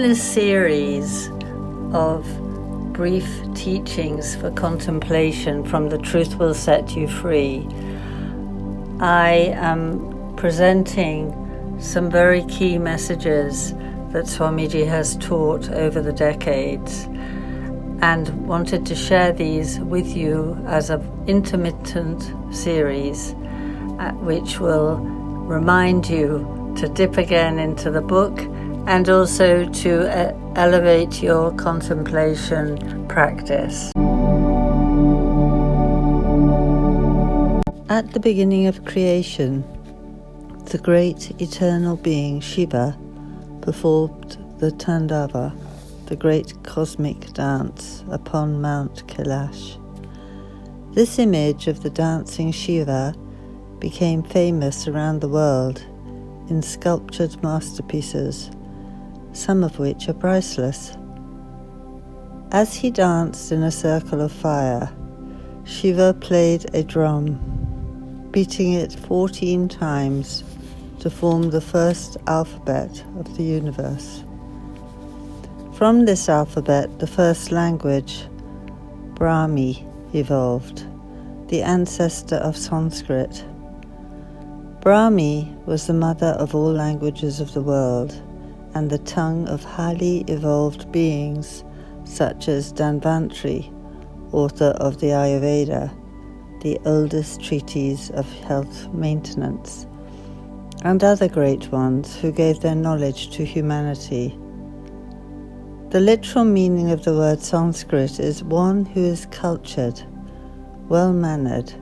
this series of brief teachings for contemplation from The Truth Will Set You Free, I am presenting some very key messages that Swamiji has taught over the decades, and wanted to share these with you as an intermittent series, which will remind you to dip again into the book and also to elevate your contemplation practice. At the beginning of creation, the great eternal being Shiva performed the Tandava, the great cosmic dance, upon Mount Kailash. This image of the dancing Shiva became famous around the world in sculptured masterpieces, some of which are priceless. As he danced in a circle of fire, Shiva played a drum, beating it 14 times to form the first alphabet of the universe. From this alphabet, the first language, Brahmi, evolved, the ancestor of Sanskrit. Brahmi was the mother of all languages of the world and the tongue of highly evolved beings such as Dhanvantri, author of the Ayurveda, the oldest treatise of health maintenance, and other great ones who gave their knowledge to humanity. The literal meaning of the word Sanskrit is one who is cultured, well-mannered,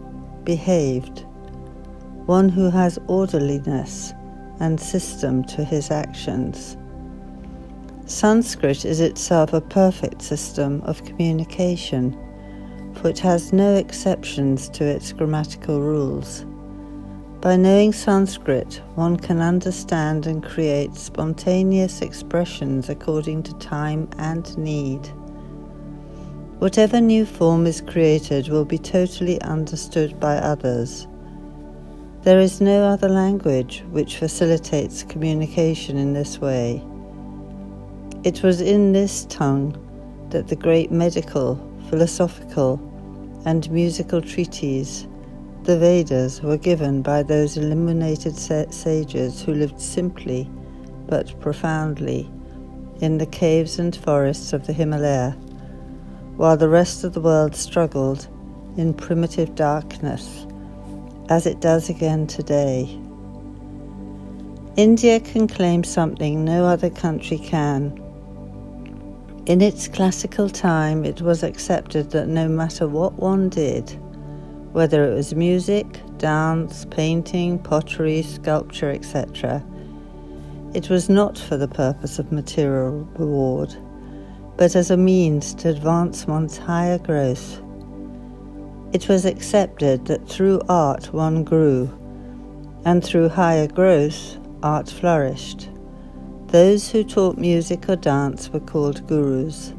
behaved, one who has orderliness and system to his actions. Sanskrit is itself a perfect system of communication, for it has no exceptions to its grammatical rules. By knowing Sanskrit, one can understand and create spontaneous expressions according to time and need. Whatever new form is created will be totally understood by others. There is no other language which facilitates communication in this way. It was in this tongue that the great medical, philosophical, and musical treatises, the Vedas, were given by those illuminated sages who lived simply but profoundly in the caves and forests of the Himalaya, while the rest of the world struggled in primitive darkness, as it does again today. India can claim something no other country can. In its classical time, it was accepted that no matter what one did, whether it was music, dance, painting, pottery, sculpture, etc., it was not for the purpose of material reward, but as a means to advance one's higher growth. It was accepted that through art one grew, and through higher growth art flourished. Those who taught music or dance were called gurus.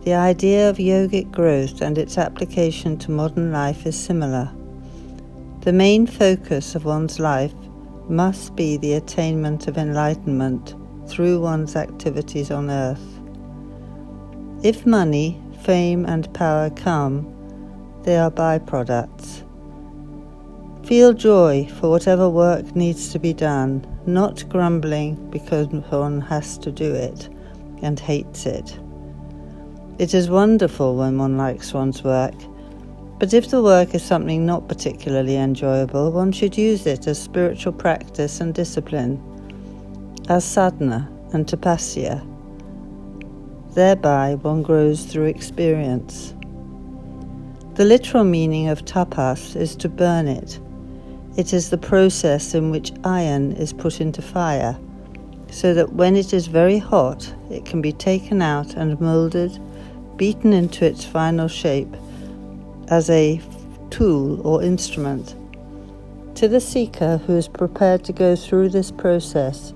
The idea of yogic growth and its application to modern life is similar. The main focus of one's life must be the attainment of enlightenment through one's activities on earth. If money, fame, and power come, they are byproducts. Feel joy for whatever work needs to be done, not grumbling because one has to do it and hates it. It is wonderful when one likes one's work, but if the work is something not particularly enjoyable, one should use it as spiritual practice and discipline, as sadhana and tapasya. Thereby one grows through experience. The literal meaning of tapas is to burn it. It is the process in which iron is put into fire, so that when it is very hot, it can be taken out and moulded, beaten into its final shape as a tool or instrument. To the seeker who is prepared to go through this process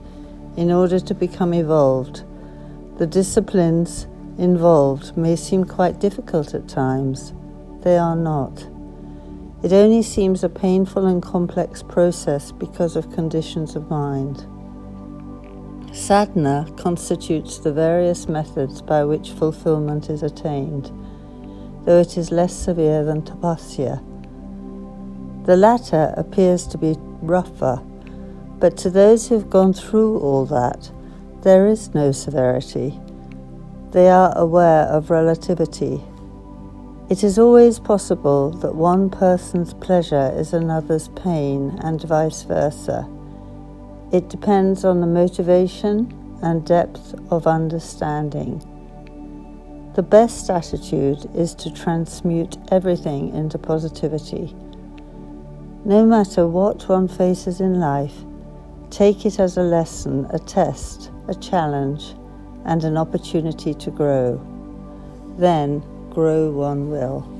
in order to become evolved, the disciplines involved may seem quite difficult at times. They are not. It only seems a painful and complex process because of conditions of mind. Sadhana constitutes the various methods by which fulfilment is attained, though it is less severe than tapasya. The latter appears to be rougher, but to those who have gone through all that, there is no severity. They are aware of relativity. It is always possible that one person's pleasure is another's pain, and vice versa. It depends on the motivation and depth of understanding. The best attitude is to transmute everything into positivity. No matter what one faces in life, take it as a lesson, a test, a challenge, and an opportunity to grow. Then grow one will.